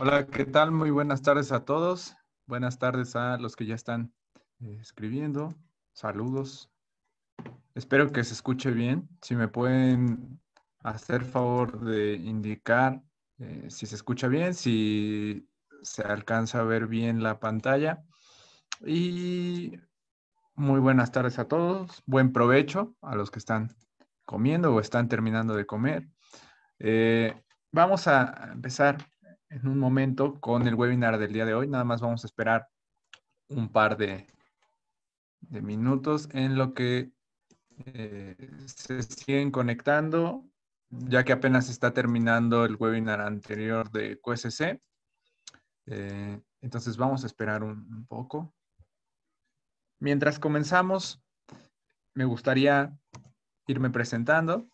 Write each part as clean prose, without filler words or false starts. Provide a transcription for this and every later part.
Hola, ¿qué tal? Muy buenas tardes a todos. Buenas tardes a los que ya están escribiendo. Saludos. Espero que se escuche bien. Si me pueden hacer favor de indicar si se escucha bien, si se alcanza a ver bien la pantalla. Y muy buenas tardes a todos. Buen provecho a los que están comiendo o están terminando de comer. Eh, Vamos a empezar en un momento con el webinar del día de hoy. Nada más vamos a esperar un par de minutos en lo que se siguen conectando, ya que apenas está terminando el webinar anterior de QSC. Entonces vamos a esperar un poco. Mientras comenzamos, me gustaría irme presentando.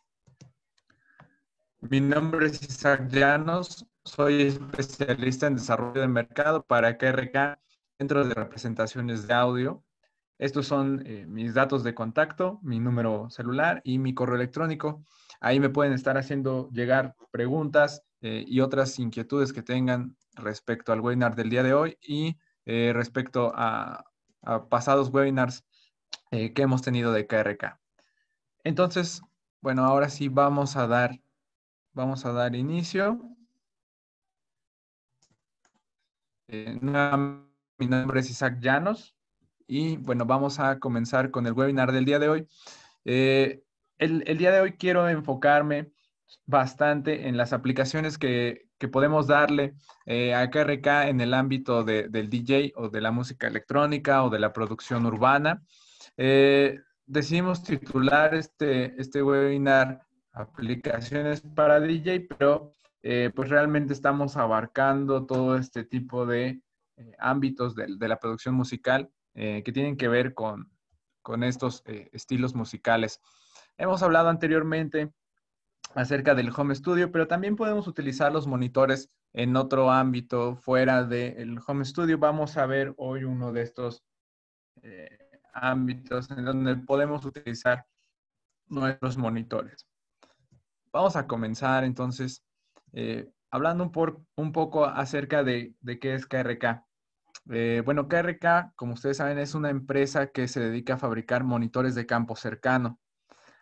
Mi nombre es Isaac Llanos, soy especialista en desarrollo de mercado para KRK, Centro de Representaciones de Audio. Estos son mis datos de contacto, mi número celular y mi correo electrónico. Ahí me pueden estar haciendo llegar preguntas y otras inquietudes que tengan respecto al webinar del día de hoy y respecto a pasados webinars que hemos tenido de KRK. Entonces, bueno, ahora sí vamos a dar inicio. Mi nombre es Isaac Llanos y bueno, vamos a comenzar con el webinar del día de hoy. El día de hoy quiero enfocarme bastante en las aplicaciones que podemos darle a KRK en el ámbito del DJ o de la música electrónica o de la producción urbana. Decidimos titular este webinar aplicaciones para DJ, pero pues realmente estamos abarcando todo este tipo de ámbitos de la producción musical que tienen que ver con estos estilos musicales. Hemos hablado anteriormente acerca del home studio, pero también podemos utilizar los monitores en otro ámbito fuera del home studio. Vamos a ver hoy uno de estos ámbitos en donde podemos utilizar nuestros monitores. Vamos a comenzar entonces hablando un poco acerca de qué es KRK. Bueno, KRK, como ustedes saben, es una empresa que se dedica a fabricar monitores de campo cercano.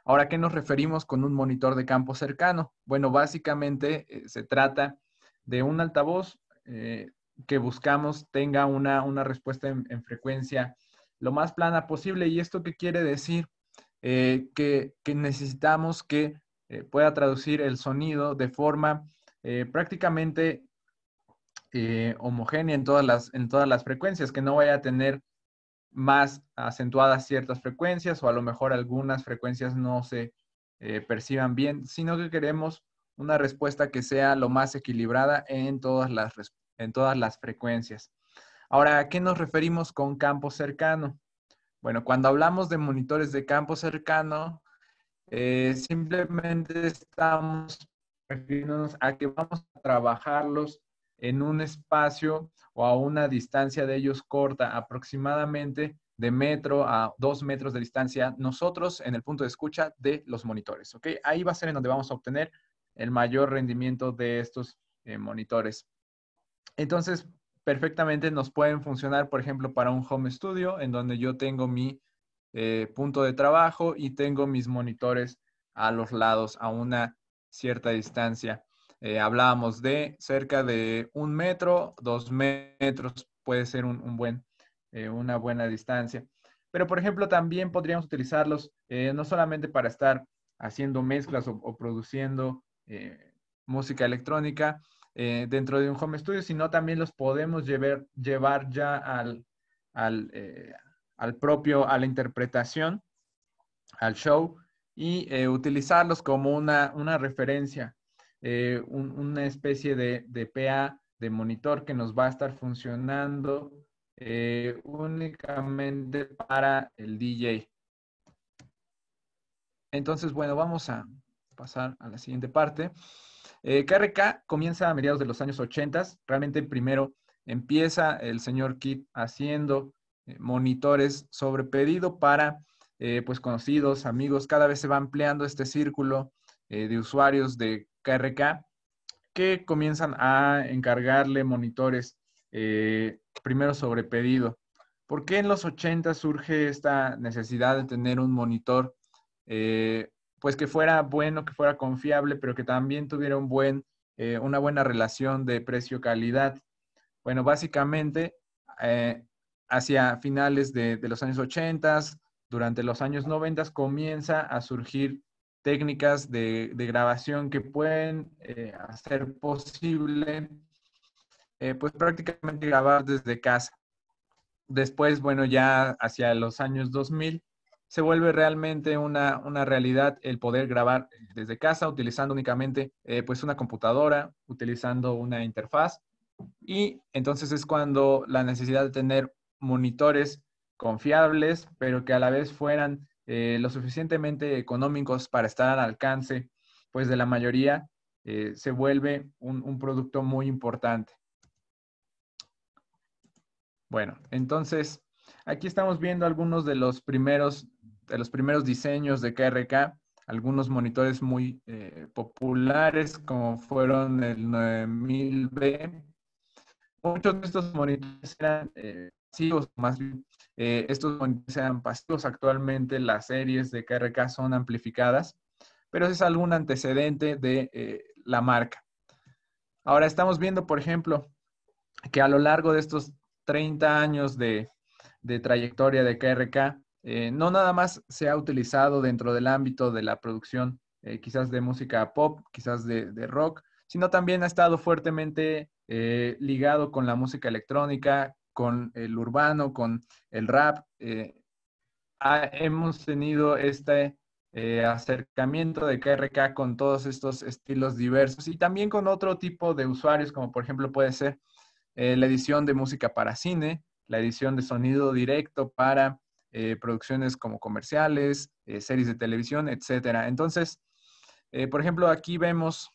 Ahora, ¿a qué nos referimos con un monitor de campo cercano? Bueno, básicamente se trata de un altavoz que buscamos tenga una respuesta en frecuencia lo más plana posible. ¿Y esto qué quiere decir? Que necesitamos que pueda traducir el sonido de forma prácticamente homogénea en todas las frecuencias, que no vaya a tener más acentuadas ciertas frecuencias o a lo mejor algunas frecuencias no se perciban bien, sino que queremos una respuesta que sea lo más equilibrada en todas las frecuencias. Ahora, ¿a qué nos referimos con campo cercano? Bueno, cuando hablamos de monitores de campo cercano, simplemente estamos refiriéndonos a que vamos a trabajarlos en un espacio o a una distancia de ellos corta, aproximadamente de metro a 2 metros de distancia, nosotros en el punto de escucha de los monitores, ¿ok? Ahí va a ser en donde vamos a obtener el mayor rendimiento de estos monitores. Entonces, perfectamente nos pueden funcionar, por ejemplo, para un home studio, en donde yo tengo mi punto de trabajo y tengo mis monitores a los lados a una cierta distancia. Hablábamos de cerca de 1 metro, 2 metros, puede ser una buena distancia. Pero, por ejemplo, también podríamos utilizarlos no solamente para estar haciendo mezclas o produciendo música electrónica dentro de un home studio, sino también los podemos llevar ya al, eh, a la interpretación, al show, y utilizarlos como una referencia, una especie de PA, de monitor que nos va a estar funcionando únicamente para el DJ. Entonces, bueno, vamos a pasar a la siguiente parte. KRK comienza a mediados de los años 80. Realmente primero empieza el señor Kit haciendo monitores sobre pedido para pues conocidos, amigos. Cada vez se va ampliando este círculo de usuarios de KRK que comienzan a encargarle monitores primero sobre pedido. ¿Por qué en los 80 surge esta necesidad de tener un monitor pues que fuera bueno, que fuera confiable, pero que también tuviera una buena relación de precio-calidad? Bueno, básicamente eh, hacia finales de los años 80, durante los años 90 comienza a surgir técnicas de grabación que pueden hacer posible pues prácticamente grabar desde casa. Después, bueno, ya hacia los años 2000 se vuelve realmente una realidad el poder grabar desde casa utilizando únicamente pues una computadora, utilizando una interfaz. Y entonces es cuando la necesidad de tener monitores confiables, pero que a la vez fueran lo suficientemente económicos para estar al alcance pues de la mayoría, se vuelve un producto muy importante. Bueno, entonces aquí estamos viendo algunos de los primeros diseños de KRK, algunos monitores muy populares como fueron el 9000B. Muchos de estos monitores eran pasivos, más bien. Estos monitores eran pasivos. Actualmente las series de KRK son amplificadas, pero ese es algún antecedente de la marca. Ahora estamos viendo, por ejemplo, que a lo largo de estos 30 años de trayectoria de KRK, no nada más se ha utilizado dentro del ámbito de la producción, quizás de música pop, quizás de rock, sino también ha estado fuertemente ligado con la música electrónica, con el urbano, con el rap. Hemos tenido este acercamiento de KRK con todos estos estilos diversos y también con otro tipo de usuarios, como por ejemplo puede ser la edición de música para cine, la edición de sonido directo para producciones como comerciales, series de televisión, etcétera. Entonces, por ejemplo, aquí vemos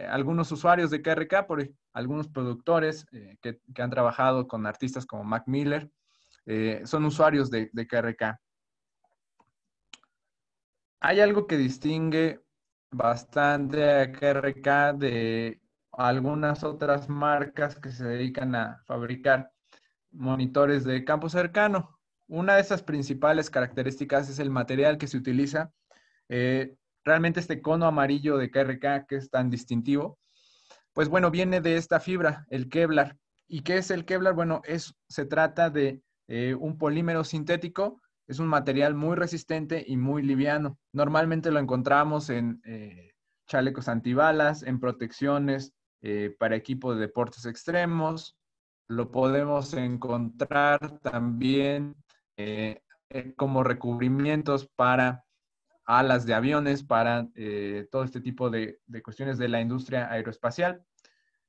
algunos usuarios de KRK, algunos productores que han trabajado con artistas como Mac Miller, son usuarios de KRK. Hay algo que distingue bastante a KRK de algunas otras marcas que se dedican a fabricar monitores de campo cercano. Una de esas principales características es el material que se utiliza. Realmente este cono amarillo de KRK, que es tan distintivo, pues bueno, viene de esta fibra, el Kevlar. ¿Y qué es el Kevlar? Bueno, se trata de un polímero sintético, es un material muy resistente y muy liviano. Normalmente lo encontramos en chalecos antibalas, en protecciones para equipo de deportes extremos. Lo podemos encontrar también como recubrimientos para alas de aviones, para todo este tipo de cuestiones de la industria aeroespacial,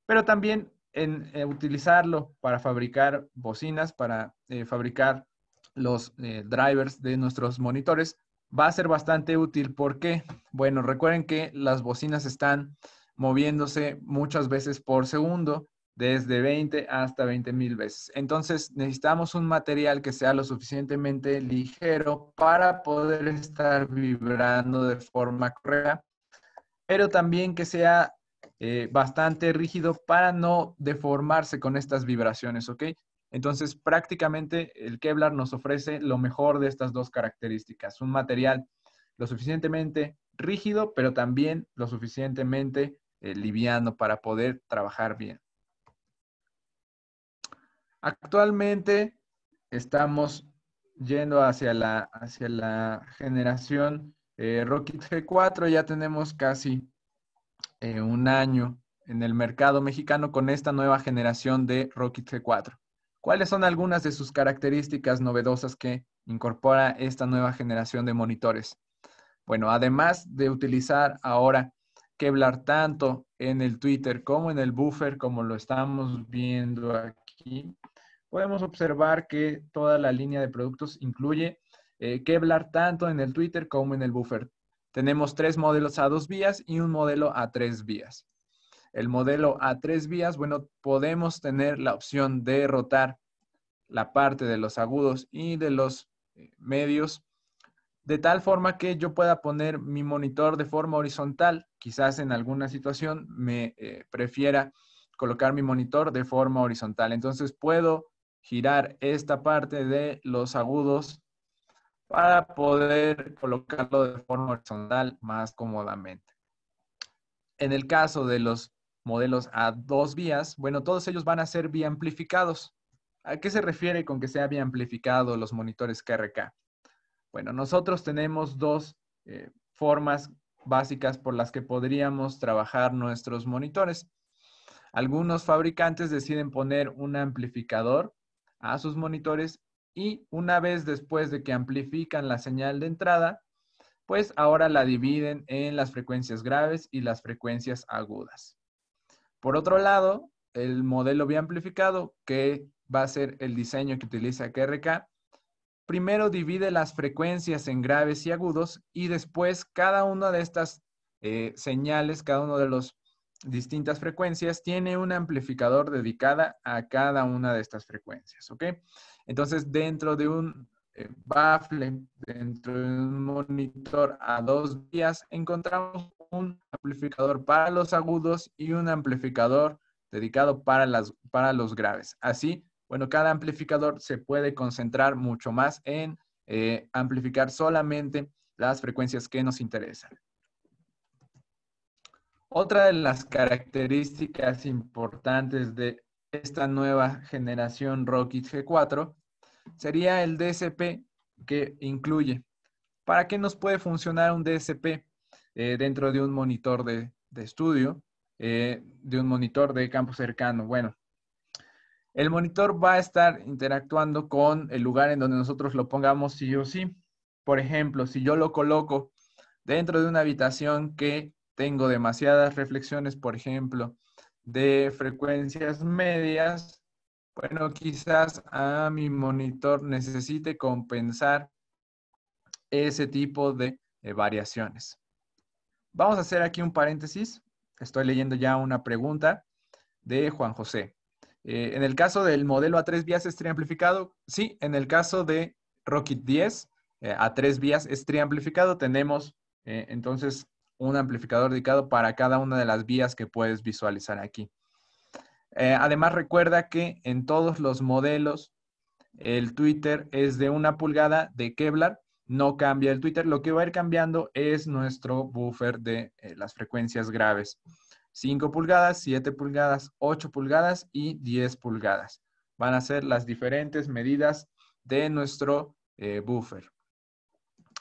pero también en utilizarlo para fabricar bocinas, para fabricar los drivers de nuestros monitores, va a ser bastante útil. ¿Por qué? Bueno, recuerden que las bocinas están moviéndose muchas veces por segundo, desde 20 hasta 20,000 veces. Entonces necesitamos un material que sea lo suficientemente ligero para poder estar vibrando de forma correcta, pero también que sea bastante rígido para no deformarse con estas vibraciones, ¿ok? Entonces, prácticamente el Kevlar nos ofrece lo mejor de estas dos características. Un material lo suficientemente rígido, pero también lo suficientemente liviano para poder trabajar bien. Actualmente estamos yendo hacia la generación Rocket G4. Ya tenemos casi un año en el mercado mexicano con esta nueva generación de Rocket G4. ¿Cuáles son algunas de sus características novedosas que incorpora esta nueva generación de monitores? Bueno, además de utilizar ahora Kevlar tanto en el tweeter como en el buffer, como lo estamos viendo aquí, podemos observar que toda la línea de productos incluye Kevlar tanto en el tweeter como en el buffer. Tenemos 3 modelos a 2 vías y un modelo a 3 vías. El modelo a 3 vías, bueno, podemos tener la opción de rotar la parte de los agudos y de los medios de tal forma que yo pueda poner mi monitor de forma horizontal. Quizás en alguna situación me prefiera colocar mi monitor de forma horizontal. Entonces puedo girar esta parte de los agudos para poder colocarlo de forma horizontal más cómodamente. En el caso de los modelos a 2 vías, bueno, todos ellos van a ser biamplificados. ¿A qué se refiere con que sea biamplificado los monitores KRK? Bueno, nosotros tenemos dos formas básicas por las que podríamos trabajar nuestros monitores. Algunos fabricantes deciden poner un amplificador a sus monitores y una vez después de que amplifican la señal de entrada, pues ahora la dividen en las frecuencias graves y las frecuencias agudas. Por otro lado, el modelo biamplificado, que va a ser el diseño que utiliza KRK, primero divide las frecuencias en graves y agudos y después cada una de estas señales, cada una de las distintas frecuencias tiene un amplificador dedicada a cada una de estas frecuencias, ¿ok? Entonces, dentro de un baffle, dentro de un monitor a 2 vías, encontramos un amplificador para los agudos y un amplificador dedicado para los graves. Así, bueno, cada amplificador se puede concentrar mucho más en amplificar solamente las frecuencias que nos interesan. Otra de las características importantes de esta nueva generación Rockit G4 sería el DSP que incluye. ¿Para qué nos puede funcionar un DSP dentro de un monitor de estudio, de un monitor de campo cercano? Bueno, el monitor va a estar interactuando con el lugar en donde nosotros lo pongamos sí o sí. Por ejemplo, si yo lo coloco dentro de una habitación que tengo demasiadas reflexiones, por ejemplo, de frecuencias medias, bueno, quizás a mi monitor necesite compensar ese tipo de variaciones. Vamos a hacer aquí un paréntesis. Estoy leyendo ya una pregunta de Juan José. En el caso del modelo a 3 vías es triamplificado. Sí, en el caso de Rockit 10 a 3 vías es triamplificado. Tenemos entonces un amplificador dedicado para cada una de las vías que puedes visualizar aquí. Además, recuerda que en todos los modelos el tweeter es de 1 pulgada de Kevlar. No cambia el tweeter. Lo que va a ir cambiando es nuestro buffer de las frecuencias graves. 5 pulgadas, 7 pulgadas, 8 pulgadas y 10 pulgadas. Van a ser las diferentes medidas de nuestro buffer.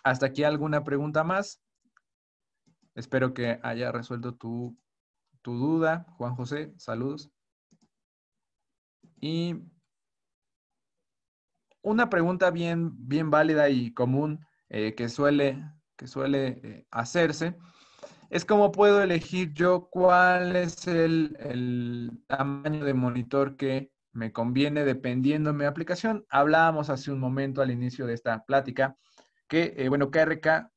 ¿Hasta aquí alguna pregunta más? Espero que haya resuelto tu duda, Juan José. Saludos. Y una pregunta bien válida y común que suele hacerse es cómo puedo elegir yo cuál es el tamaño de monitor que me conviene dependiendo de mi aplicación. Hablábamos hace un momento al inicio de esta plática que, bueno, KRK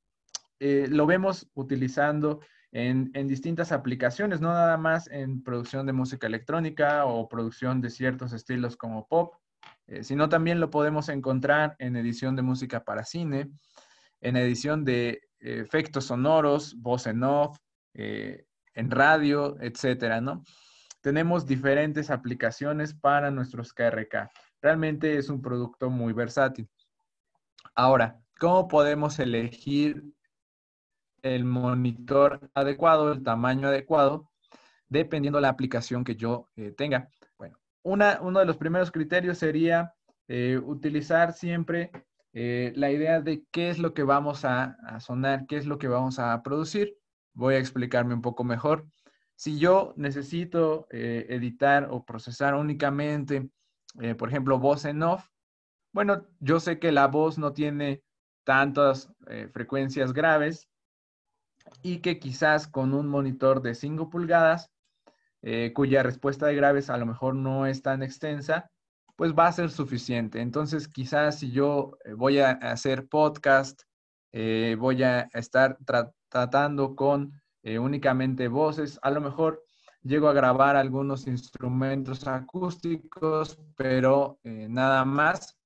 lo vemos utilizando en distintas aplicaciones, no nada más en producción de música electrónica o producción de ciertos estilos como pop, sino también lo podemos encontrar en edición de música para cine, en edición de efectos sonoros, voz en off, en radio, etcétera, ¿no? Tenemos diferentes aplicaciones para nuestros KRK. Realmente es un producto muy versátil. Ahora, ¿cómo podemos elegir el monitor adecuado, el tamaño adecuado, dependiendo de la aplicación que yo tenga? Bueno, uno de los primeros criterios sería utilizar siempre la idea de qué es lo que vamos a sonar, qué es lo que vamos a producir. Voy a explicarme un poco mejor. Si yo necesito editar o procesar únicamente, por ejemplo, voz en off, bueno, yo sé que la voz no tiene tantas frecuencias graves y que quizás con un monitor de 5 pulgadas, cuya respuesta de graves a lo mejor no es tan extensa, pues va a ser suficiente. Entonces, quizás si yo voy a hacer podcast, voy a estar tratando con únicamente voces, a lo mejor llego a grabar algunos instrumentos acústicos, pero nada más.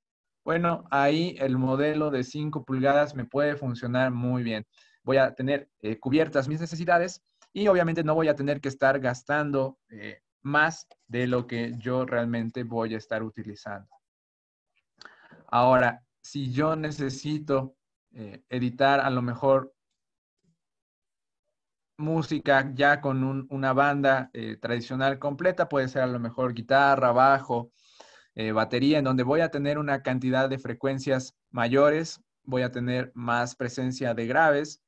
Bueno, ahí el modelo de 5 pulgadas me puede funcionar muy bien. Voy a tener cubiertas mis necesidades y obviamente no voy a tener que estar gastando más de lo que yo realmente voy a estar utilizando. Ahora, si yo necesito editar a lo mejor música ya con una banda tradicional completa, puede ser a lo mejor guitarra, bajo, batería, en donde voy a tener una cantidad de frecuencias mayores, voy a tener más presencia de graves,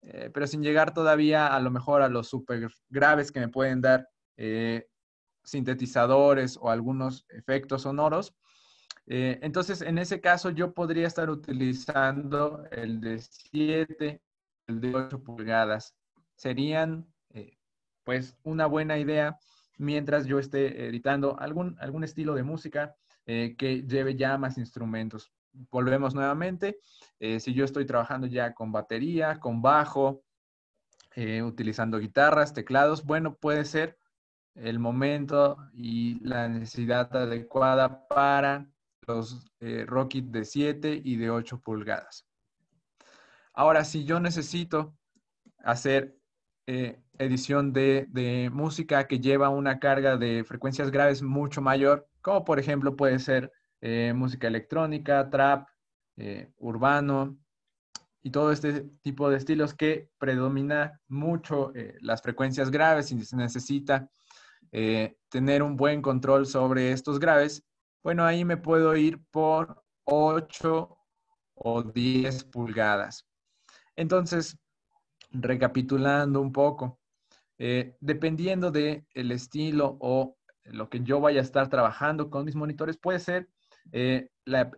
pero sin llegar todavía a lo mejor a los super graves que me pueden dar sintetizadores o algunos efectos sonoros. Entonces, en ese caso, yo podría estar utilizando el de 7, el de 8 pulgadas. Serían, pues, una buena idea mientras yo esté editando algún estilo de música que lleve ya más instrumentos. Volvemos nuevamente. Si yo estoy trabajando ya con batería, con bajo, utilizando guitarras, teclados, bueno, puede ser el momento y la necesidad adecuada para los Rockit de 7 y de 8 pulgadas. Ahora, si yo necesito hacer edición de música que lleva una carga de frecuencias graves mucho mayor, como por ejemplo puede ser música electrónica, trap, urbano, y todo este tipo de estilos que predomina mucho las frecuencias graves y se necesita tener un buen control sobre estos graves, bueno, ahí me puedo ir por 8 o 10 pulgadas. Entonces, recapitulando un poco, dependiendo del estilo o lo que yo vaya a estar trabajando con mis monitores, puede ser la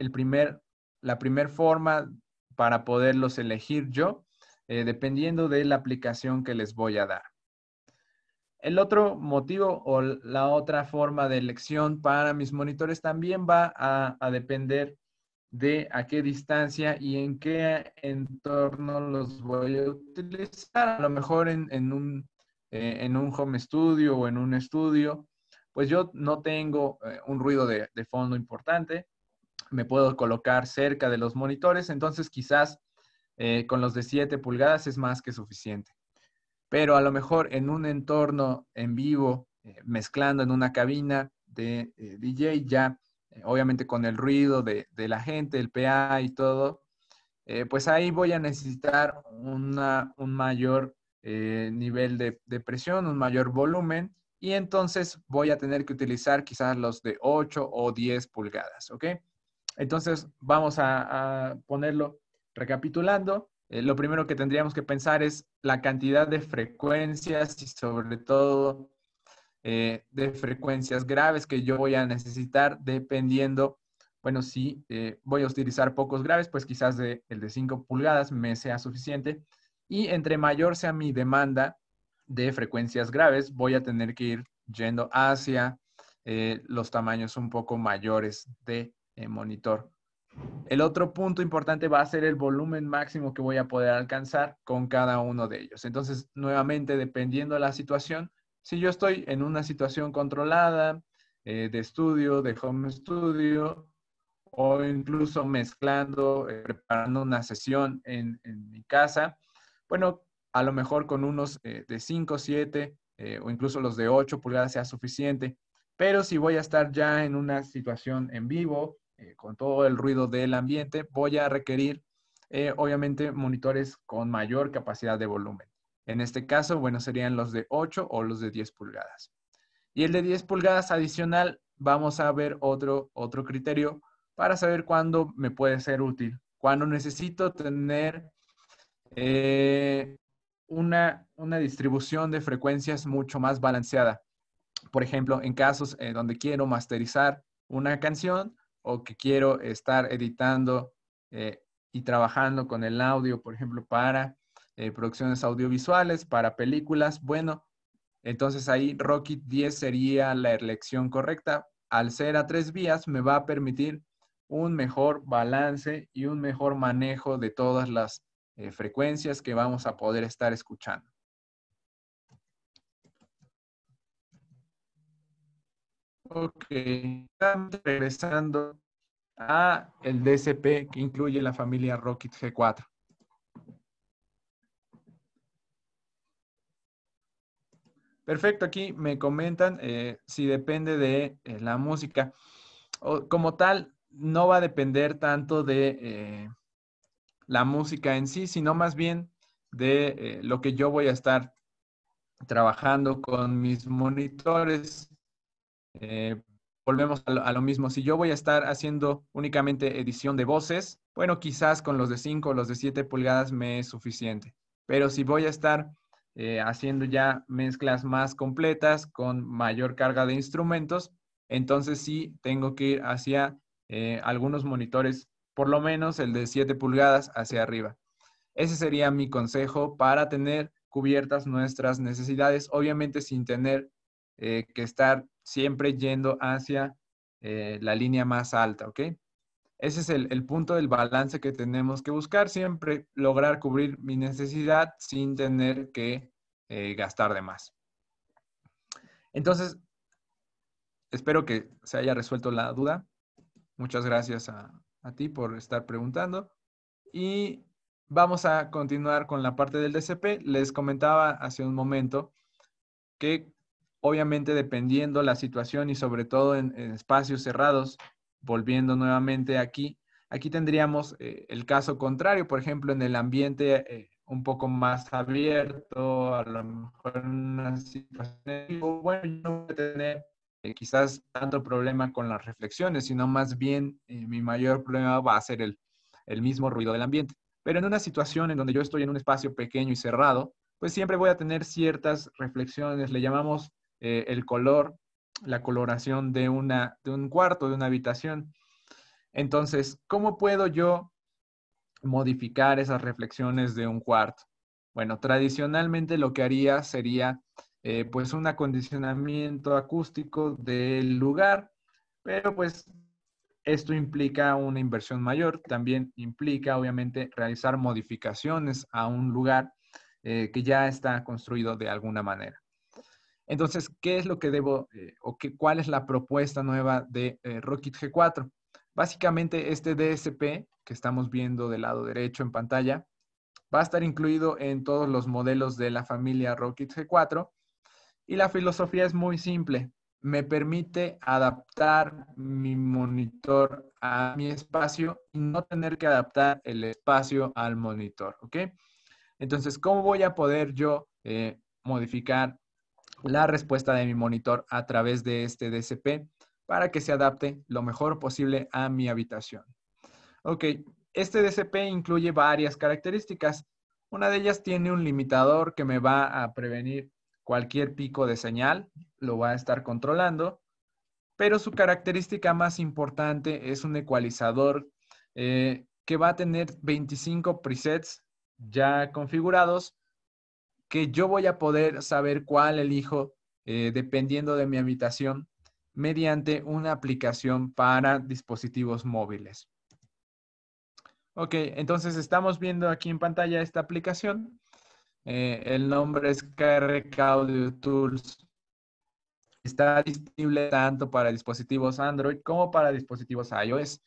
primer forma para poderlos elegir yo, dependiendo de la aplicación que les voy a dar. El otro motivo o la otra forma de elección para mis monitores también va a depender de a qué distancia y en qué entorno los voy a utilizar. A lo mejor en un home studio o en un estudio, pues yo no tengo un ruido de fondo importante. Me puedo colocar cerca de los monitores, entonces quizás con los de 7 pulgadas es más que suficiente, pero a lo mejor en un entorno en vivo, mezclando en una cabina de DJ, ya obviamente con el ruido de la gente, el PA y todo, pues ahí voy a necesitar un mayor nivel de presión, un mayor volumen, y entonces voy a tener que utilizar quizás los de 8 o 10 pulgadas, ¿ok? Entonces vamos a ponerlo recapitulando. Lo primero que tendríamos que pensar es la cantidad de frecuencias y sobre todo de frecuencias graves que yo voy a necesitar dependiendo, bueno, si voy a utilizar pocos graves, pues quizás el de 5 pulgadas me sea suficiente. Y entre mayor sea mi demanda de frecuencias graves, voy a tener que ir yendo hacia los tamaños un poco mayores de monitor. El otro punto importante va a ser el volumen máximo que voy a poder alcanzar con cada uno de ellos. Entonces, nuevamente, dependiendo de la situación, si yo estoy en una situación controlada, de estudio, de home studio, o incluso mezclando, preparando una sesión en mi casa, bueno, a lo mejor con unos de 5, 7 o incluso los de 8 pulgadas sea suficiente. Pero si voy a estar ya en una situación en vivo, con todo el ruido del ambiente, voy a requerir, obviamente, monitores con mayor capacidad de volumen. En este caso, bueno, serían los de 8 o los de 10 pulgadas. Y el de 10 pulgadas adicional, vamos a ver otro criterio para saber cuándo me puede ser útil. Cuando necesito tener una distribución de frecuencias mucho más balanceada. Por ejemplo, en casos donde quiero masterizar una canción o que quiero estar editando eh, y trabajando con el audio, por ejemplo, para producciones audiovisuales, para películas, bueno, entonces ahí Rockit 10 sería la elección correcta. Al ser a 3 vías, me va a permitir un mejor balance y un mejor manejo de todas las frecuencias que vamos a poder estar escuchando. Ok, regresando a el DSP que incluye la familia Rockit G4. Perfecto, aquí me comentan si depende de la música. Como tal, no va a depender tanto de la música en sí, sino más bien de lo que yo voy a estar trabajando con mis monitores. Eh, Volvemos a lo mismo. Si yo voy a estar haciendo únicamente edición de voces, bueno, quizás con los de 5 o los de 7 pulgadas me es suficiente. Pero si voy a estar haciendo ya mezclas más completas con mayor carga de instrumentos, entonces sí tengo que ir hacia algunos monitores, por lo menos el de 7 pulgadas hacia arriba. Ese sería mi consejo para tener cubiertas nuestras necesidades, obviamente sin tener que estar siempre yendo hacia la línea más alta, ¿ok? Ese es el punto del balance que tenemos que buscar, siempre lograr cubrir mi necesidad sin tener que gastar de más. Entonces, espero que se haya resuelto la duda. Muchas gracias a ti por estar preguntando. Y vamos a continuar con la parte del DCP. Les comentaba hace un momento que obviamente dependiendo la situación y sobre todo en espacios cerrados, volviendo nuevamente aquí tendríamos el caso contrario, por ejemplo, en el ambiente un poco más abierto, a lo mejor en una situación, bueno, yo no voy a tener quizás tanto problema con las reflexiones, sino más bien mi mayor problema va a ser el mismo ruido del ambiente. Pero en una situación en donde yo estoy en un espacio pequeño y cerrado, pues siempre voy a tener ciertas reflexiones, le llamamos el color, la coloración de un cuarto, de una habitación. Entonces, ¿cómo puedo yo modificar esas reflexiones de un cuarto? Bueno, tradicionalmente lo que haría sería pues un acondicionamiento acústico del lugar, pero pues esto implica una inversión mayor, también implica obviamente realizar modificaciones a un lugar que ya está construido de alguna manera. Entonces, ¿qué es lo que debo cuál es la propuesta nueva de Rockit G4? Básicamente, este DSP que estamos viendo del lado derecho en pantalla va a estar incluido en todos los modelos de la familia Rockit G4 y la filosofía es muy simple. Me permite adaptar mi monitor a mi espacio y no tener que adaptar el espacio al monitor, ¿ok? Entonces, ¿cómo voy a poder yo modificar la respuesta de mi monitor a través de este DCP para que se adapte lo mejor posible a mi habitación? Ok, este DCP incluye varias características. Una de ellas tiene un limitador que me va a prevenir cualquier pico de señal, lo va a estar controlando, pero su característica más importante es un ecualizador que va a tener 25 presets ya configurados que yo voy a poder saber cuál elijo dependiendo de mi habitación mediante una aplicación para dispositivos móviles. Ok, entonces estamos viendo aquí en pantalla esta aplicación. El nombre es KRK Audio Tools. Está disponible tanto para dispositivos Android como para dispositivos iOS.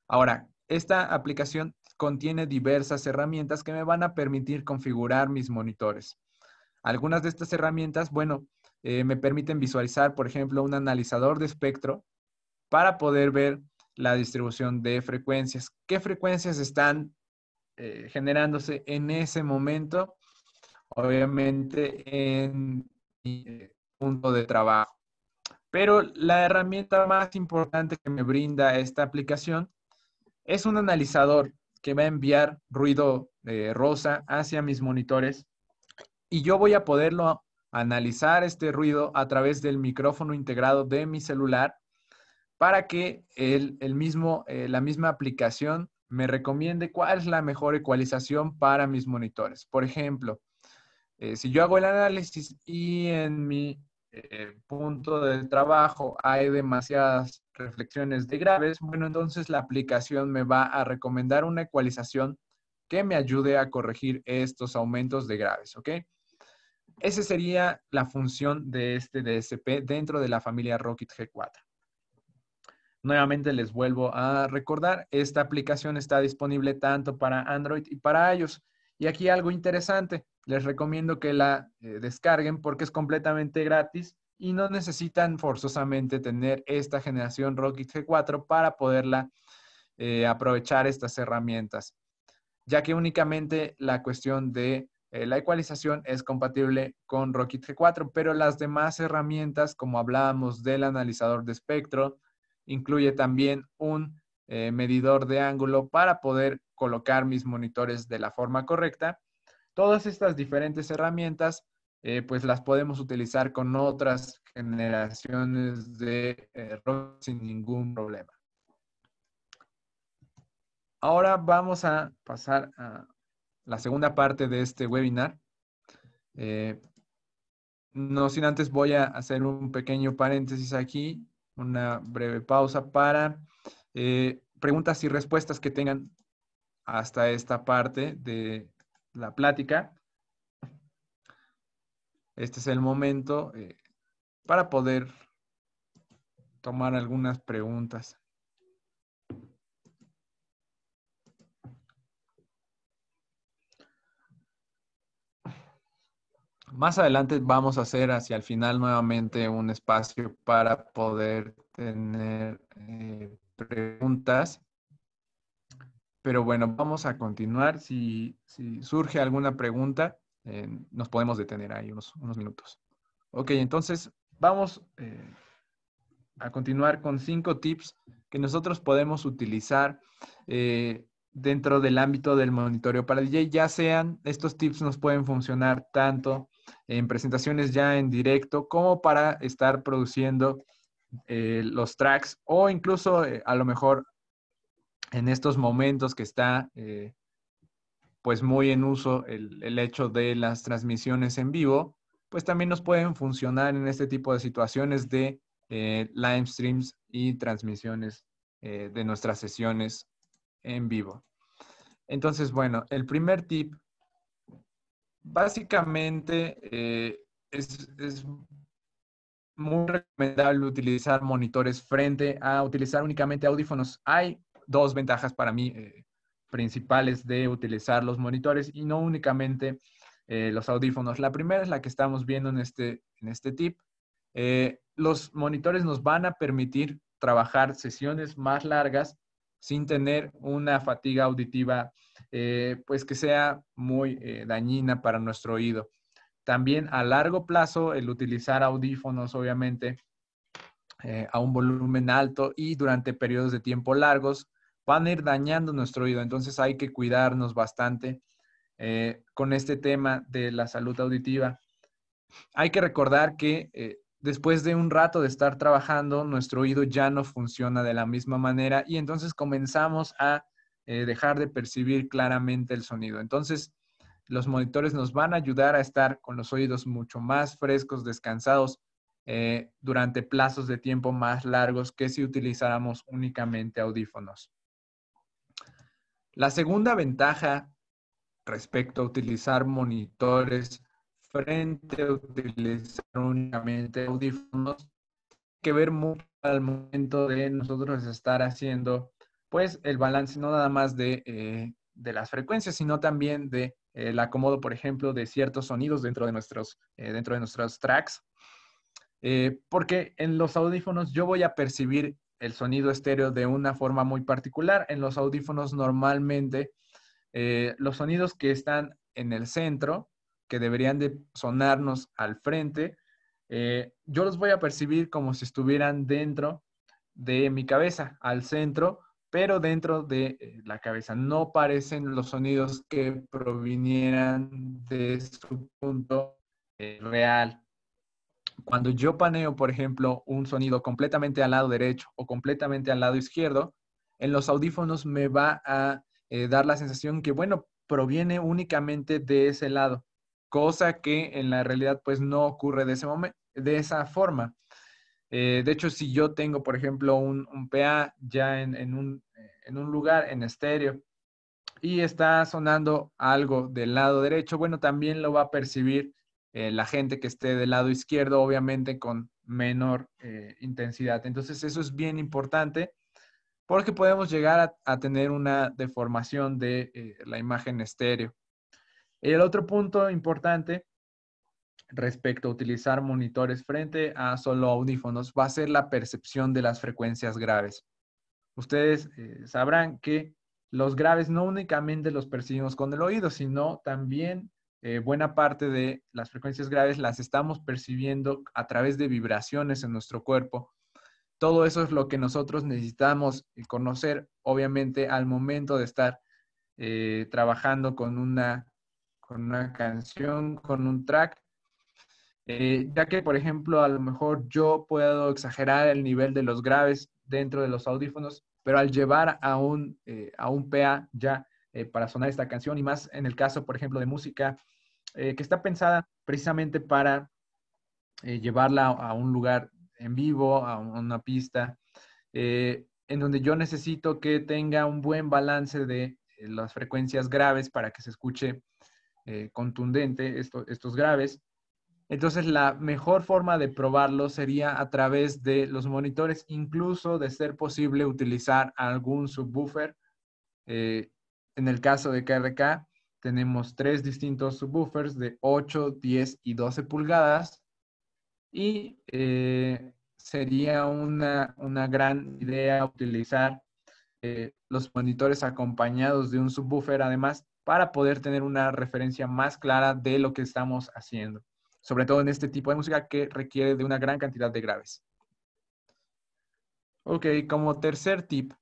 Ahora, esta aplicación contiene diversas herramientas que me van a permitir configurar mis monitores. Algunas de estas herramientas, bueno, me permiten visualizar, por ejemplo, un analizador de espectro para poder ver la distribución de frecuencias. ¿Qué frecuencias están generándose en ese momento? Obviamente en mi punto de trabajo. Pero la herramienta más importante que me brinda esta aplicación es un analizador que va a enviar ruido rosa hacia mis monitores y yo voy a poderlo analizar este ruido a través del micrófono integrado de mi celular para que la misma aplicación me recomiende cuál es la mejor ecualización para mis monitores. Por ejemplo, si yo hago el análisis y en mi punto de trabajo hay demasiadas reflexiones de graves, bueno, entonces la aplicación me va a recomendar una ecualización que me ayude a corregir estos aumentos de graves, ¿ok? Esa sería la función de este DSP dentro de la familia Rockit G4. Nuevamente les vuelvo a recordar, esta aplicación está disponible tanto para Android y para iOS. Y aquí algo interesante, les recomiendo que la descarguen porque es completamente gratis y no necesitan forzosamente tener esta generación Rocket G4 para poderla aprovechar estas herramientas, ya que únicamente la cuestión de la ecualización es compatible con Rocket G4, pero las demás herramientas, como hablábamos del analizador de espectro, incluye también un medidor de ángulo para poder colocar mis monitores de la forma correcta. Todas estas diferentes herramientas, pues las podemos utilizar con otras generaciones de Rocket sin ningún problema. Ahora vamos a pasar a la segunda parte de este webinar. No sin antes voy a hacer un pequeño paréntesis aquí, una breve pausa para preguntas y respuestas que tengan hasta esta parte de la plática. Este es el momento para poder tomar algunas preguntas. Más adelante vamos a hacer hacia el final nuevamente un espacio para poder tener preguntas. Pero bueno, vamos a continuar. Si surge alguna pregunta, nos podemos detener ahí unos minutos. Ok, entonces vamos a continuar con 5 tips que nosotros podemos utilizar dentro del ámbito del monitoreo para DJ. Ya sean, estos tips nos pueden funcionar tanto en presentaciones ya en directo como para estar produciendo los tracks o incluso a lo mejor en estos momentos que está pues muy en uso el hecho de las transmisiones en vivo, pues también nos pueden funcionar en este tipo de situaciones de live streams y transmisiones de nuestras sesiones en vivo. Entonces, bueno, el primer tip, básicamente es muy recomendable utilizar monitores frente a utilizar únicamente audífonos. Hay dos ventajas para mí principales de utilizar los monitores y no únicamente los audífonos. La primera es la que estamos viendo en este tip. Los monitores nos van a permitir trabajar sesiones más largas sin tener una fatiga auditiva pues que sea muy dañina para nuestro oído. También a largo plazo, el utilizar audífonos, obviamente, a un volumen alto y durante periodos de tiempo largos, van a ir dañando nuestro oído. Entonces hay que cuidarnos bastante con este tema de la salud auditiva. Hay que recordar que después de un rato de estar trabajando, nuestro oído ya no funciona de la misma manera y entonces comenzamos a dejar de percibir claramente el sonido. Entonces, los monitores nos van a ayudar a estar con los oídos mucho más frescos, descansados durante plazos de tiempo más largos que si utilizáramos únicamente audífonos. La segunda ventaja respecto a utilizar monitores frente a utilizar únicamente audífonos, que ver mucho al momento de nosotros estar haciendo pues el balance no nada más de las frecuencias, sino también de el acomodo, por ejemplo, de ciertos sonidos dentro de nuestros tracks. Porque en los audífonos yo voy a percibir el sonido estéreo de una forma muy particular. En los audífonos normalmente los sonidos que están en el centro, que deberían de sonarnos al frente, yo los voy a percibir como si estuvieran dentro de mi cabeza, al centro, pero dentro de la cabeza. No parecen los sonidos que provinieran de su punto real. Cuando yo paneo, por ejemplo, un sonido completamente al lado derecho o completamente al lado izquierdo, en los audífonos me va a dar la sensación que, bueno, proviene únicamente de ese lado, cosa que en la realidad pues no ocurre de esa forma. De hecho, si yo tengo, por ejemplo, un PA ya en un lugar en estéreo y está sonando algo del lado derecho, bueno, también lo va a percibir la gente que esté del lado izquierdo, obviamente con menor intensidad. Entonces eso es bien importante porque podemos llegar a tener una deformación de la imagen estéreo. El otro punto importante respecto a utilizar monitores frente a solo audífonos va a ser la percepción de las frecuencias graves. Ustedes sabrán que los graves no únicamente los percibimos con el oído, sino también buena parte de las frecuencias graves las estamos percibiendo a través de vibraciones en nuestro cuerpo. Todo eso es lo que nosotros necesitamos conocer, obviamente, al momento de estar trabajando con una canción, con un track, ya que, por ejemplo, a lo mejor yo puedo exagerar el nivel de los graves dentro de los audífonos, pero al llevar a un PA ya para sonar esta canción, y más en el caso, por ejemplo, de música que está pensada precisamente para llevarla a un lugar en vivo, a una pista, en donde yo necesito que tenga un buen balance de las frecuencias graves para que se escuche contundente estos graves. Entonces, la mejor forma de probarlo sería a través de los monitores, incluso de ser posible utilizar algún subwoofer. En el caso de KRK, tenemos 3 distintos subwoofers de 8, 10 y 12 pulgadas. Y sería una gran idea utilizar los monitores acompañados de un subwoofer, además, para poder tener una referencia más clara de lo que estamos haciendo, sobre todo en este tipo de música que requiere de una gran cantidad de graves. Ok, como tercer tip,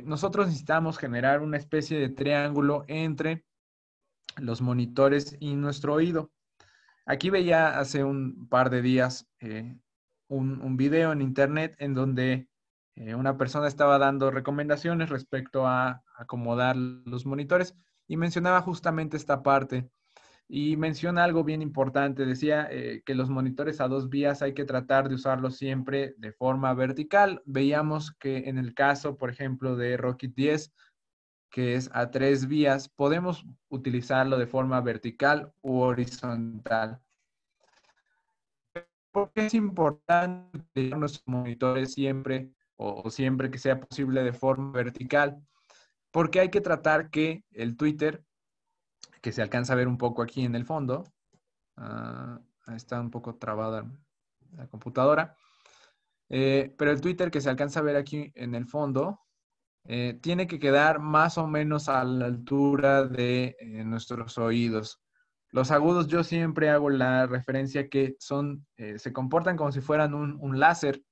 nosotros necesitamos generar una especie de triángulo entre los monitores y nuestro oído. Aquí veía hace un par de días un video en internet en donde una persona estaba dando recomendaciones respecto a acomodar los monitores y mencionaba justamente esta parte. Y menciona algo bien importante. Decía que los monitores a 2 vías hay que tratar de usarlos siempre de forma vertical. Veíamos que en el caso, por ejemplo, de Rocket 10, que es a 3 vías, podemos utilizarlo de forma vertical u horizontal. ¿Por qué es importante utilizar nuestros monitores siempre o siempre que sea posible de forma vertical? Porque hay que tratar que el Twitter, que se alcanza a ver un poco aquí en el fondo, está un poco trabada la computadora, pero el Twitter que se alcanza a ver aquí en el fondo tiene que quedar más o menos a la altura de nuestros oídos. Los agudos yo siempre hago la referencia que se comportan como si fueran un láser.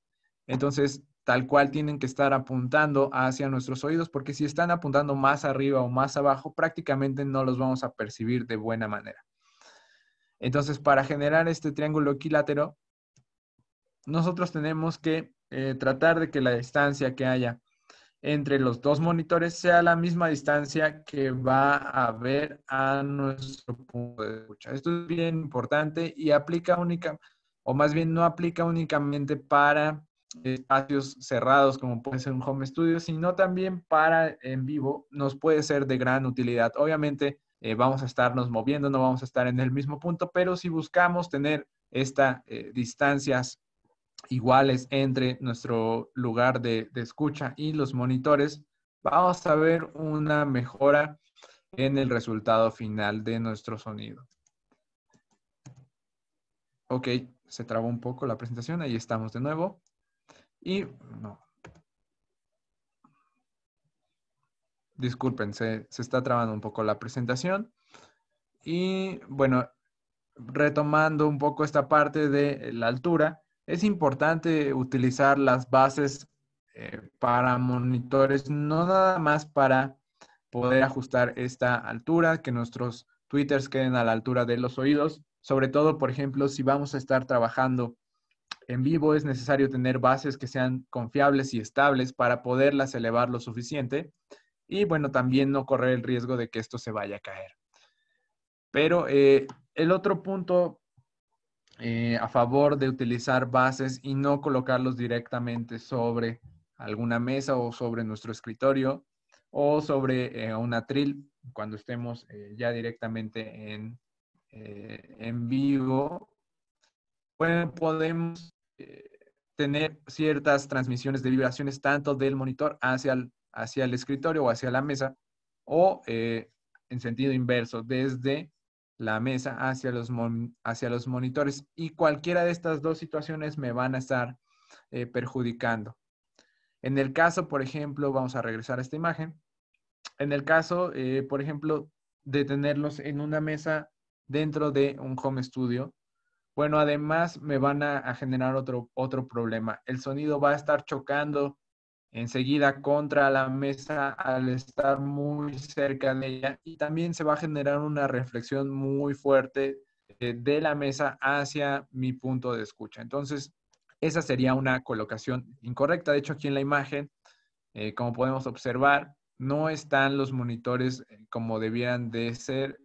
Entonces, tal cual tienen que estar apuntando hacia nuestros oídos, porque si están apuntando más arriba o más abajo, prácticamente no los vamos a percibir de buena manera. Entonces, para generar este triángulo equilátero, nosotros tenemos que tratar de que la distancia que haya entre los 2 monitores sea la misma distancia que va a haber a nuestro punto de escucha. Esto es bien importante y aplica o más bien no aplica únicamente para espacios cerrados como puede ser un home studio, sino también para en vivo nos puede ser de gran utilidad. Obviamente vamos a estarnos moviendo, no vamos a estar en el mismo punto, pero si buscamos tener estas distancias iguales entre nuestro lugar de escucha y los monitores, vamos a ver una mejora en el resultado final de nuestro sonido. Ok, se trabó un poco la presentación, ahí estamos de nuevo. Y no. Disculpen, se está trabando un poco la presentación. Y bueno, retomando un poco esta parte de la altura, es importante utilizar las bases para monitores, no nada más para poder ajustar esta altura, que nuestros tweeters queden a la altura de los oídos. Sobre todo, por ejemplo, si vamos a estar trabajando en vivo, es necesario tener bases que sean confiables y estables para poderlas elevar lo suficiente. Y bueno, también no correr el riesgo de que esto se vaya a caer. Pero el otro punto a favor de utilizar bases y no colocarlos directamente sobre alguna mesa o sobre nuestro escritorio o sobre un atril cuando estemos ya directamente en vivo, bueno, podemos tener ciertas transmisiones de vibraciones tanto del monitor hacia el escritorio o hacia la mesa, o en sentido inverso, desde la mesa hacia los monitores. Y cualquiera de estas dos situaciones me van a estar perjudicando. En el caso, por ejemplo, vamos a regresar a esta imagen. En el caso, por ejemplo, de tenerlos en una mesa dentro de un home studio, bueno, además me van a generar otro problema. El sonido va a estar chocando enseguida contra la mesa al estar muy cerca de ella, y también se va a generar una reflexión muy fuerte de la mesa hacia mi punto de escucha. Entonces, esa sería una colocación incorrecta. De hecho, aquí en la imagen, como podemos observar, no están los monitores como debieran de ser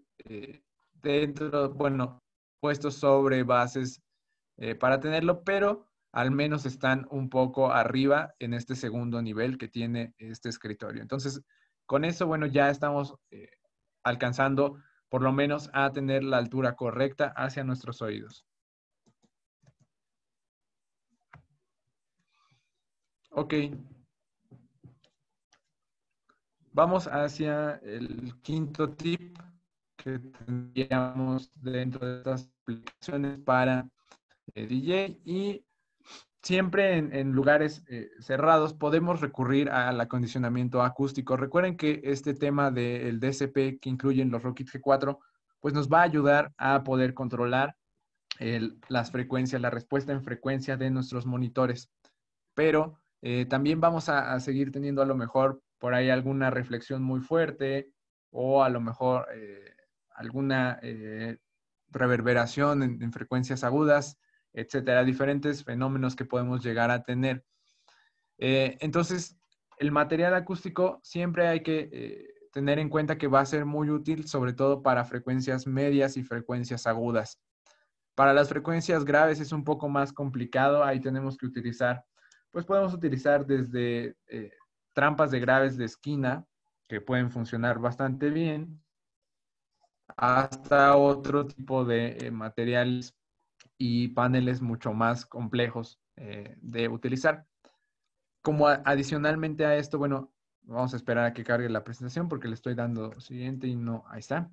dentro, bueno, puestos sobre bases para tenerlo, pero al menos están un poco arriba en este segundo nivel que tiene este escritorio. Entonces, con eso, bueno, ya estamos alcanzando por lo menos a tener la altura correcta hacia nuestros oídos. Ok. Vamos hacia el quinto tip que tendríamos dentro de estas aplicaciones para DJ, y siempre en lugares cerrados podemos recurrir al acondicionamiento acústico. Recuerden que este tema del DSP que incluyen los Rokit G4, pues nos va a ayudar a poder controlar las frecuencias, la respuesta en frecuencia de nuestros monitores. Pero también vamos a seguir teniendo a lo mejor por ahí alguna reflexión muy fuerte, o a lo mejor alguna reverberación en frecuencias agudas, etcétera, diferentes fenómenos que podemos llegar a tener. Entonces, el material acústico siempre hay que tener en cuenta que va a ser muy útil, sobre todo para frecuencias medias y frecuencias agudas. Para las frecuencias graves es un poco más complicado. Ahí tenemos que utilizar, pues podemos utilizar desde trampas de graves de esquina, que pueden funcionar bastante bien, hasta otro tipo de materiales y paneles mucho más complejos de utilizar. Como adicionalmente a esto, bueno, vamos a esperar a que cargue la presentación porque le estoy dando siguiente y no, ahí está.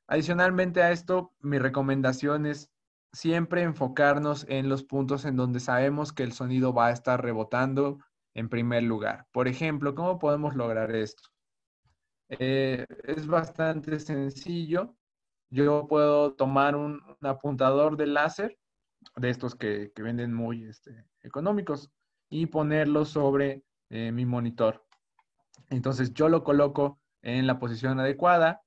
Adicionalmente a esto, mi recomendación es siempre enfocarnos en los puntos en donde sabemos que el sonido va a estar rebotando en primer lugar. Por ejemplo, ¿cómo podemos lograr esto? Es bastante sencillo. Yo puedo tomar un apuntador de láser, de estos que venden muy económicos, y ponerlo sobre mi monitor. Entonces yo lo coloco en la posición adecuada.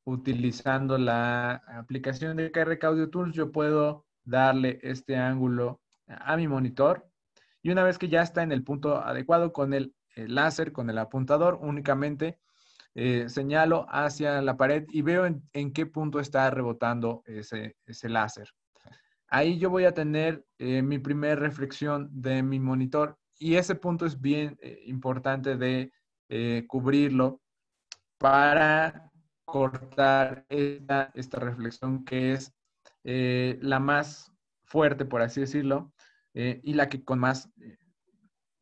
Utilizando la aplicación de KRK Audio Tools, yo puedo darle este ángulo a mi monitor, y una vez que ya está en el punto adecuado con el láser, con el apuntador, únicamente señalo hacia la pared y veo en qué punto está rebotando ese láser. Ahí yo voy a tener mi primer reflexión de mi monitor, y ese punto es bien importante de cubrirlo para cortar esta reflexión que es la más fuerte, por así decirlo, y la que con más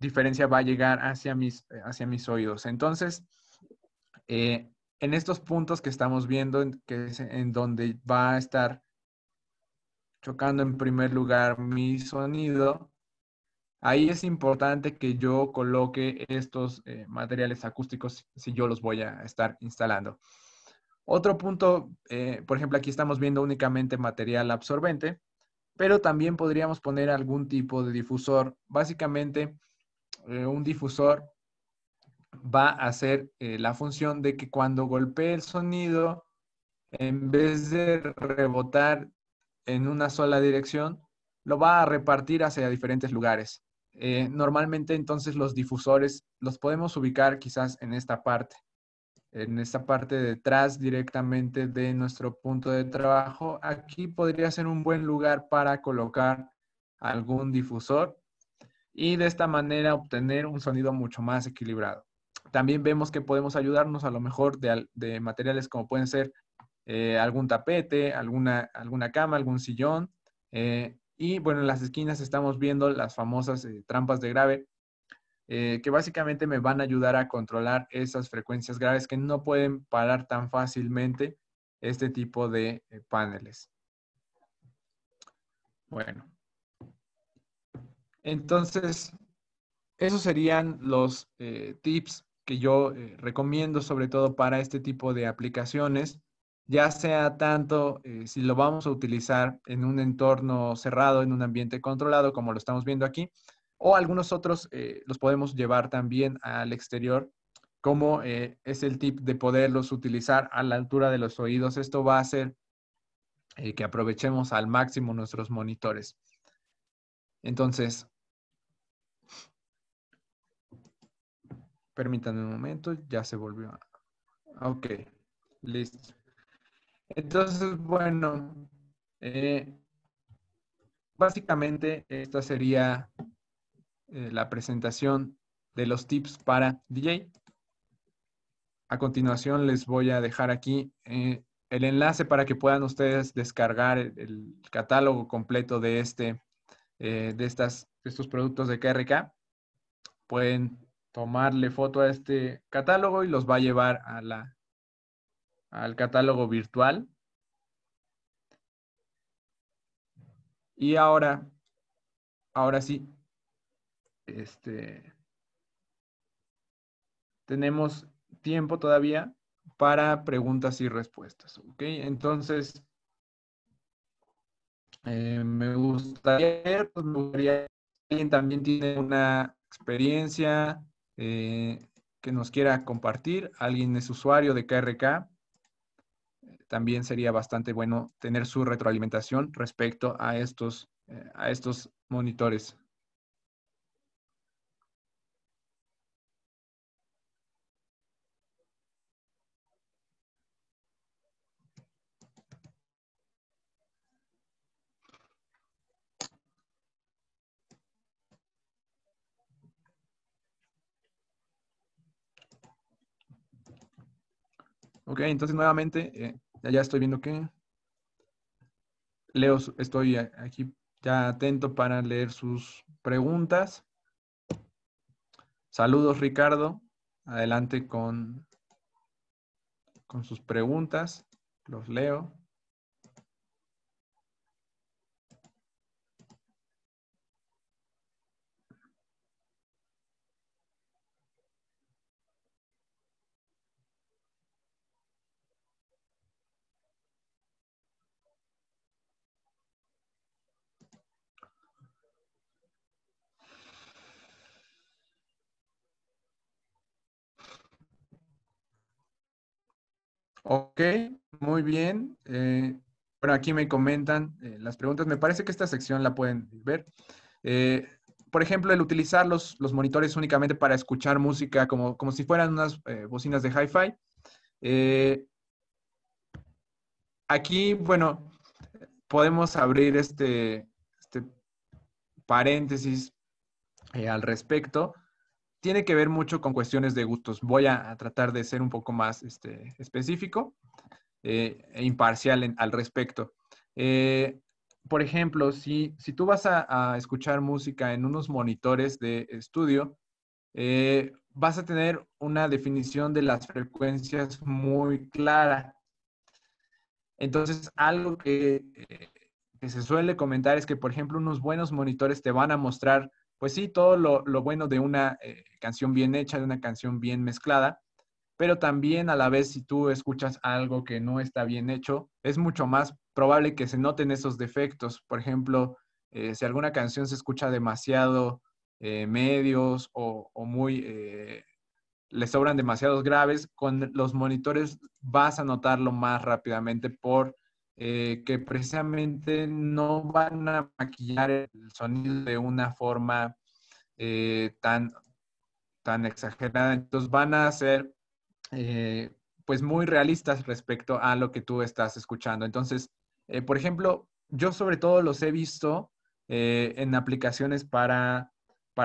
diferencia va a llegar hacia mis oídos. Entonces, en estos puntos que estamos viendo, que es en donde va a estar chocando en primer lugar mi sonido, ahí es importante que yo coloque estos materiales acústicos si yo los voy a estar instalando. Otro punto, por ejemplo, aquí estamos viendo únicamente material absorbente, pero también podríamos poner algún tipo de difusor. Básicamente, un difusor va a hacer la función de que cuando golpee el sonido, en vez de rebotar en una sola dirección, lo va a repartir hacia diferentes lugares. Normalmente, entonces, los difusores los podemos ubicar quizás en esta parte de detrás directamente de nuestro punto de trabajo. Aquí podría ser un buen lugar para colocar algún difusor y de esta manera obtener un sonido mucho más equilibrado. También vemos que podemos ayudarnos a lo mejor de materiales como pueden ser algún tapete, alguna cama, algún sillón. Y bueno, en las esquinas estamos viendo las famosas trampas de grave, que básicamente me van a ayudar a controlar esas frecuencias graves que no pueden parar tan fácilmente este tipo de paneles. Bueno, entonces, esos serían los tips que yo recomiendo sobre todo para este tipo de aplicaciones, ya sea tanto si lo vamos a utilizar en un entorno cerrado, en un ambiente controlado, como lo estamos viendo aquí, o algunos otros los podemos llevar también al exterior, como es el tip de poderlos utilizar a la altura de los oídos. Esto va a hacer que aprovechemos al máximo nuestros monitores. Entonces, permítanme un momento, ya se volvió. Ok, listo. Entonces, bueno, eh, básicamente esta sería la presentación de los tips para DJ. A continuación les voy a dejar aquí el enlace para que puedan ustedes descargar el catálogo completo de, de estos productos de KRK. Pueden tomarle foto a este catálogo y los va a llevar a al catálogo virtual. Y ahora sí, tenemos tiempo todavía para preguntas y respuestas. ¿Ok? Entonces, me gustaría, alguien también tiene una experiencia que nos quiera compartir, alguien es usuario de KRK, también sería bastante bueno tener su retroalimentación respecto a estos monitores. Ok, entonces nuevamente, ya estoy viendo que Leo, estoy aquí ya atento para leer sus preguntas. Saludos, Ricardo. Adelante con sus preguntas. Los leo. Ok, muy bien. Bueno, aquí me comentan las preguntas. Me parece que esta sección la pueden ver. Eh, por ejemplo, el utilizar los monitores únicamente para escuchar música como si fueran unas bocinas de hi-fi. Aquí, bueno, podemos abrir este paréntesis al respecto. Tiene que ver mucho con cuestiones de gustos. Voy a tratar de ser un poco más específico e imparcial al respecto. Por ejemplo, si tú vas a escuchar música en unos monitores de estudio, vas a tener una definición de las frecuencias muy clara. Entonces, algo que se suele comentar es que, por ejemplo, unos buenos monitores te van a mostrar, pues sí, todo lo bueno de una canción bien hecha, de una canción bien mezclada, pero también a la vez si tú escuchas algo que no está bien hecho, es mucho más probable que se noten esos defectos. Por ejemplo, si alguna canción se escucha demasiado medios o muy le sobran demasiados graves, con los monitores vas a notarlo más rápidamente por que precisamente no van a maquillar el sonido de una forma tan exagerada. Entonces van a ser eh, pues muy realistas respecto a lo que tú estás escuchando. Entonces, por ejemplo, yo sobre todo los he visto en aplicaciones para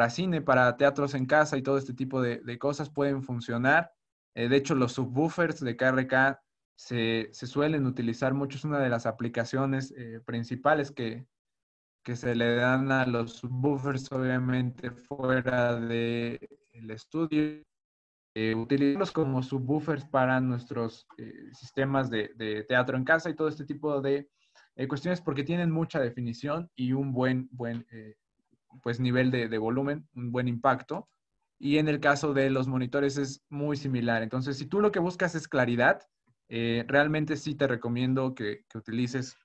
cine, para teatros en casa y todo este tipo de cosas pueden funcionar. De hecho, los subwoofers de KRK se suelen utilizar mucho, es una de las aplicaciones principales que se le dan a los subwoofers, obviamente fuera del estudio. Utilizarlos como subwoofers para nuestros sistemas de teatro en casa y todo este tipo de cuestiones porque tienen mucha definición y un buen pues, nivel de volumen, un buen impacto. Y en el caso de los monitores es muy similar. Entonces, si tú lo que buscas es claridad, realmente sí te recomiendo que utilices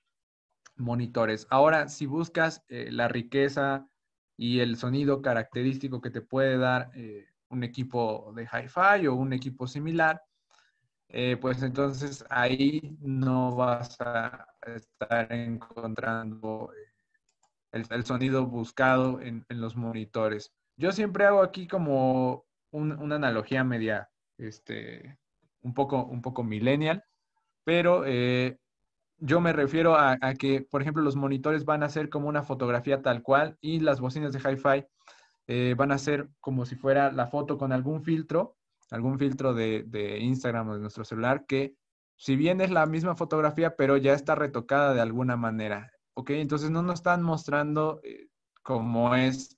monitores. Ahora, si buscas la riqueza y el sonido característico que te puede dar un equipo de hi-fi o un equipo similar, pues entonces ahí no vas a estar encontrando el sonido buscado en los monitores. Yo siempre hago aquí como una analogía media, un poco millennial, pero yo me refiero a que, por ejemplo, los monitores van a ser como una fotografía tal cual y las bocinas de hi-fi van a ser como si fuera la foto con algún filtro de Instagram o de nuestro celular, que si bien es la misma fotografía, pero ya está retocada de alguna manera. ¿Ok? Entonces no nos están mostrando cómo es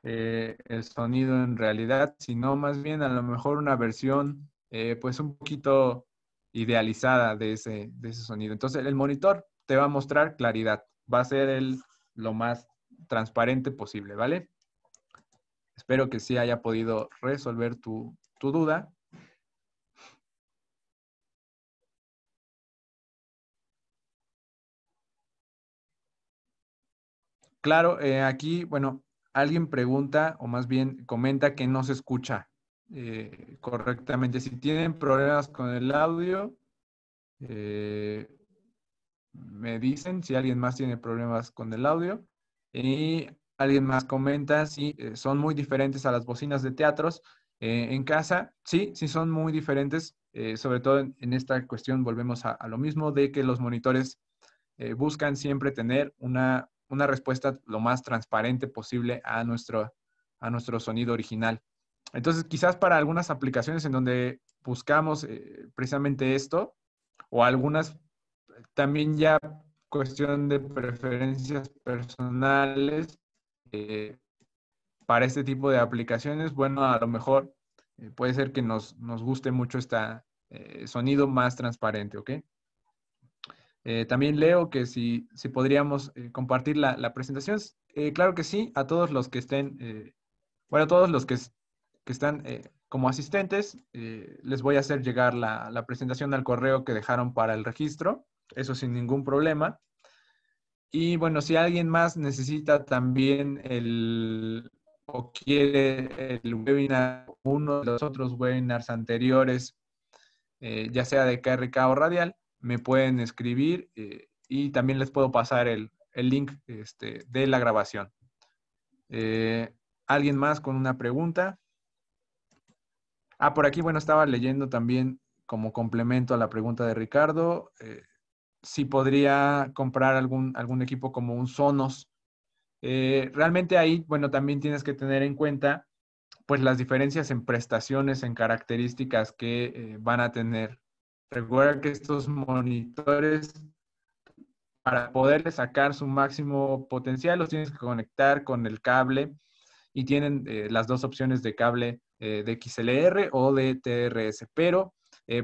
el sonido en realidad, sino más bien a lo mejor una versión pues un poquito idealizada de ese sonido. Entonces el monitor te va a mostrar claridad, va a ser lo más transparente posible, ¿vale? Espero que sí haya podido resolver tu duda. Claro, aquí, bueno, alguien pregunta o más bien comenta que no se escucha correctamente. Si tienen problemas con el audio, eh, me dicen si alguien más tiene problemas con el audio. Y alguien más comenta si son muy diferentes a las bocinas de teatros en casa. Sí, sí son muy diferentes. Sobre todo en esta cuestión volvemos a lo mismo de que los monitores buscan siempre tener una respuesta lo más transparente posible a nuestro sonido original. Entonces, quizás para algunas aplicaciones en donde buscamos precisamente esto, o algunas también ya cuestión de preferencias personales, eh, para este tipo de aplicaciones, bueno, a lo mejor puede ser que nos guste mucho este sonido más transparente, ¿ok? También leo que si podríamos compartir la presentación. Claro que sí, a todos los que estén, bueno, a todos los que están como asistentes, les voy a hacer llegar la presentación al correo que dejaron para el registro, eso sin ningún problema. Y bueno, si alguien más necesita también o quiere el webinar, uno de los otros webinars anteriores, ya sea de KRK o Radial, me pueden escribir y también les puedo pasar el link de la grabación. ¿Alguien más con una pregunta? Por aquí, bueno, estaba leyendo también como complemento a la pregunta de Ricardo, si podría comprar algún equipo como un Sonos. Realmente ahí, bueno, también tienes que tener en cuenta pues las diferencias en prestaciones, en características que van a tener. Recuerda que estos monitores, para poder sacar su máximo potencial, los tienes que conectar con el cable y tienen las dos opciones de cable de XLR o de TRS, pero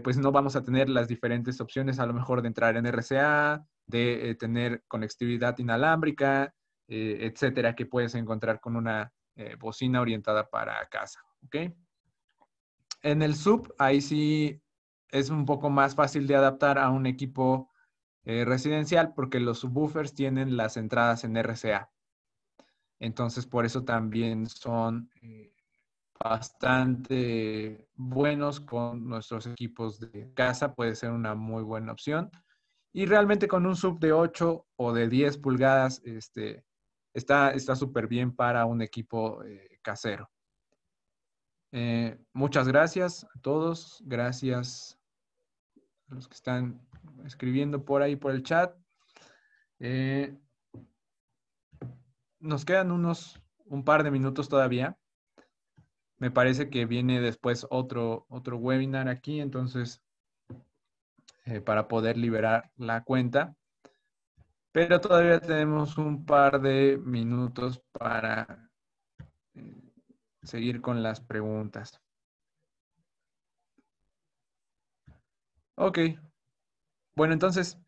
pues no vamos a tener las diferentes opciones a lo mejor de entrar en RCA, de tener conectividad inalámbrica, etcétera, que puedes encontrar con una bocina orientada para casa, ¿ok? En el sub, ahí sí es un poco más fácil de adaptar a un equipo residencial porque los subwoofers tienen las entradas en RCA. Entonces, por eso también son bastante buenos con nuestros equipos de casa. Puede ser una muy buena opción. Y realmente con un sub de 8 o de 10 pulgadas, está súper bien para un equipo casero. Muchas gracias a todos. Gracias a los que están escribiendo por ahí por el chat. Eh, Nos quedan un par de minutos todavía. Me parece que viene después otro webinar aquí, entonces para poder liberar la cuenta. Pero todavía tenemos un par de minutos para seguir con las preguntas. Ok. Bueno, entonces,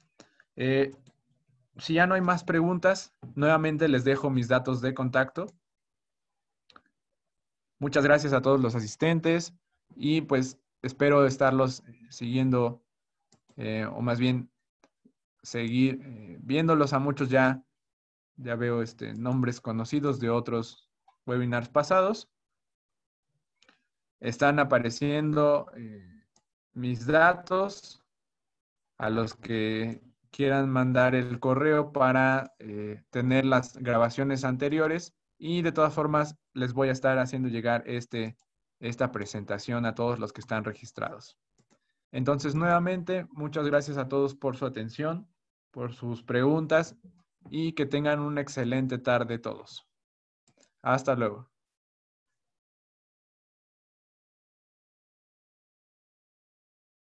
si ya no hay más preguntas, nuevamente les dejo mis datos de contacto. Muchas gracias a todos los asistentes y pues espero estarlos siguiendo o más bien seguir viéndolos a muchos ya. Ya veo nombres conocidos de otros webinars pasados. Están apareciendo mis datos a los que quieran mandar el correo para tener las grabaciones anteriores y de todas formas les voy a estar haciendo llegar esta presentación a todos los que están registrados. Entonces, nuevamente, muchas gracias a todos por su atención, por sus preguntas y que tengan una excelente tarde todos. Hasta luego.